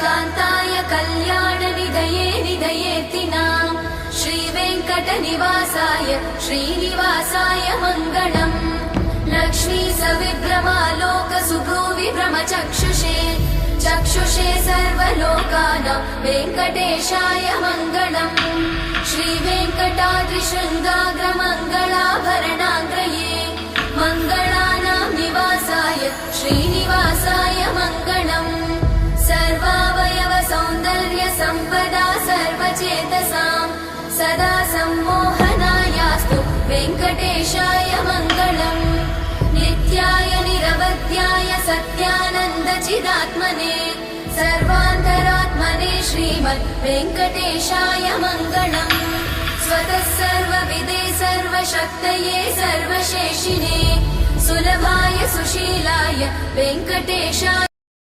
कान्ताय कल्याणनिधये निधयेतिनां श्रीवेङ्कटनिवासाय श्रीनिवासाय मङ्गलम्। लक्ष्मी सविभ्रमालोकसुभ्रूविभ्रमचक्षुषे चक्षुषे सर्वलोकानां वेङ्कटेशाय मङ्गलम्। श्रीवेङ्कटाद्रिशृङ्गाग्रमङ्गलाभरणाग्रये मङ्गलानां निवासाय श्रीनिवासाय मङ्गलम्। सर्वावयव सौन्दर्य सम्पदा सर्वचेतसां सदा सम्मोहनायास्तु वेङ्कटेशाय मङ्गलम्। नित्याय निरवध्याय सत्यानन्दचिदात्मने सर्वान्तरात्मने श्रीमद् वेङ्कटेशाय मङ्गलम्। स्वतः सर्वविदे सर्वशक्तये सर्वशेषिणे सुलभाय सुशीलाय वेङ्कटेशाय